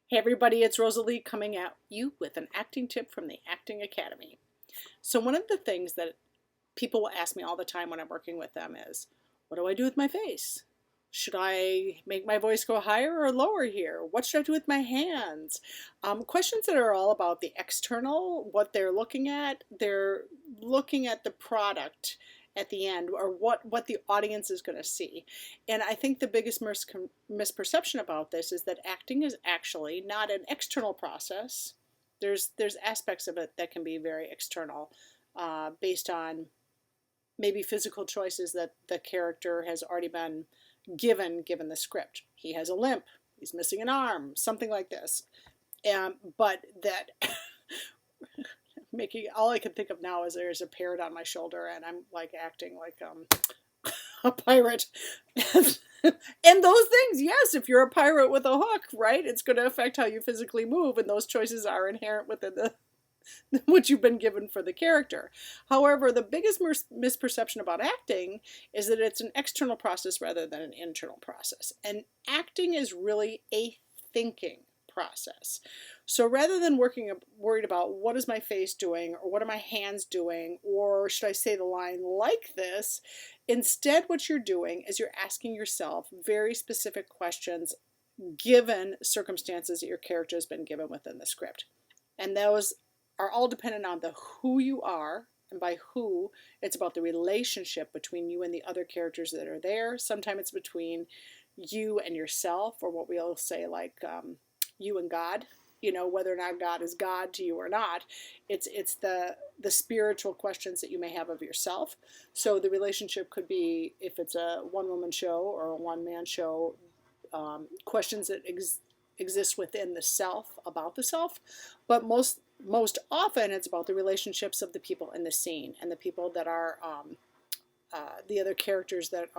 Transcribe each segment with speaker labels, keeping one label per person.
Speaker 1: Hey everybody, it's Rosalie coming at you with an acting tip from the Acting Academy. So one of the things that people will ask me all the time when I'm working with them is, what do I do with my face? Should I make my voice go higher or lower here? What should I do with my hands? Questions that are all about the external, what they're looking at. They're looking at the product at the end, or what the audience is going to see. And I think the biggest misperception about this is that acting is actually not an external process. There's aspects of it that can be very external, based on maybe physical choices that the character has already been given the script. He has a limp, he's missing an arm, something like this. But that making all I can think of now is there's a parrot on my shoulder and I'm like acting like a pirate. And those things, yes, if you're a pirate with a hook, right, it's going to affect how you physically move, and those choices are inherent within the what you've been given for the character. However, the biggest misperception about acting is that it's an external process rather than an internal process. And acting is really a thinking process. So rather than worried about what is my face doing or what are my hands doing or should I say the line like this, instead what you're doing is you're asking yourself very specific questions given circumstances that your character has been given within the script. And those are all dependent on the who you are, and by who, it's about the relationship between you and the other characters that are there. Sometimes it's between you and yourself, or what we'll say like you and God. You know, whether or not God is God to you or not. It's the spiritual questions that you may have of yourself. So the relationship could be, if it's a one-woman show or a one-man show, questions that exist within the self, about the self. But most often it's about the relationships of the people in the scene and the people that are the other characters that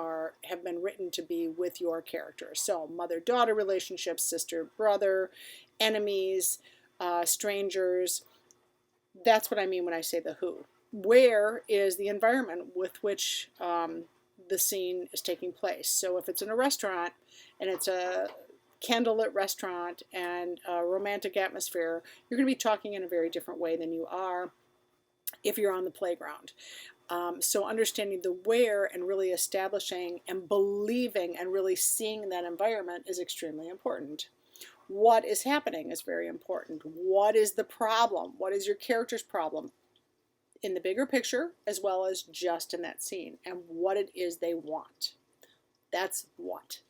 Speaker 1: have been written to be with your character. So mother-daughter relationships, sister-brother, enemies, strangers. That's what I mean when I say the who. Where is the environment with which the scene is taking place? So if it's in a restaurant and it's a candlelit restaurant and a romantic atmosphere, you're going to be talking in a very different way than you are if you're on the playground. So understanding the where and really establishing and believing and really seeing that environment is extremely important. What is happening is very important. What is the problem? What is your character's problem in the bigger picture as well as just in that scene, and what it is they want. That's what.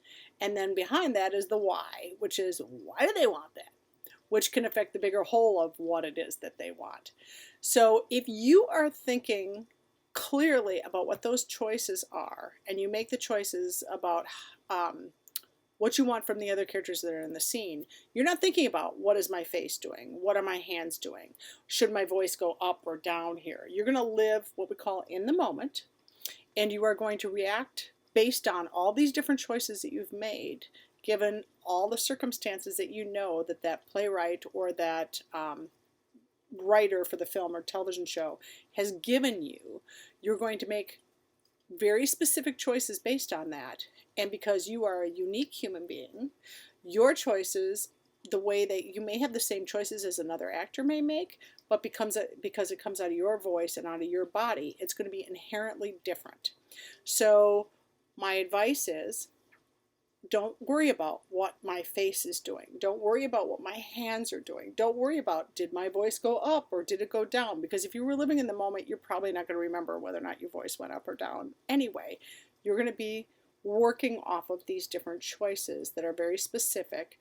Speaker 1: And then behind that is the why, which is why do they want that? Which can affect the bigger whole of what it is that they want. So if you are thinking clearly about what those choices are, and you make the choices about what you want from the other characters that are in the scene, you're not thinking about what is my face doing? What are my hands doing? Should my voice go up or down here? You're going to live what we call in the moment, and you are going to react based on all these different choices that you've made, given all the circumstances that you know that that playwright or that writer for the film or television show has given you. You're going to make very specific choices based on that. And because you are a unique human being, your choices, the way that you may have the same choices as another actor may make, but because it comes out of your voice and out of your body, it's going to be inherently different. So my advice is, don't worry about what my face is doing. Don't worry about what my hands are doing. Don't worry about, did my voice go up or did it go down? Because if you were living in the moment, you're probably not going to remember whether or not your voice went up or down. Anyway, you're going to be working off of these different choices that are very specific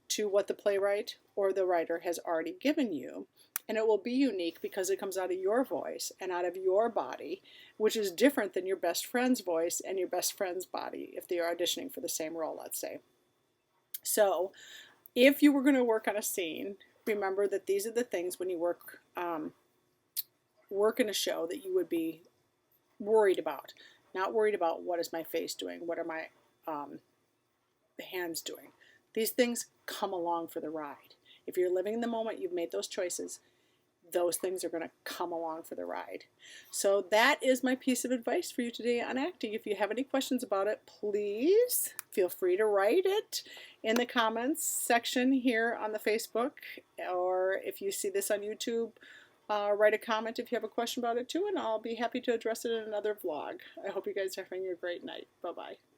Speaker 1: to what the playwright or the writer has already given you. And it will be unique because it comes out of your voice and out of your body, which is different than your best friend's voice and your best friend's body if they are auditioning for the same role, let's say. So if you were going to work on a scene, remember that these are the things when you work in a show that you would be worried about. Not worried about what is my face doing, what are my hands doing. These things come along for the ride. If you're living in the moment, you've made those choices. those things are going to come along for the ride. So that is my piece of advice for you today on acting. If you have any questions about it, please feel free to write it in the comments section here on the Facebook, or if you see this on YouTube, write a comment if you have a question about it too, and I'll be happy to address it in another vlog. I hope you guys are having a great night. Bye-bye.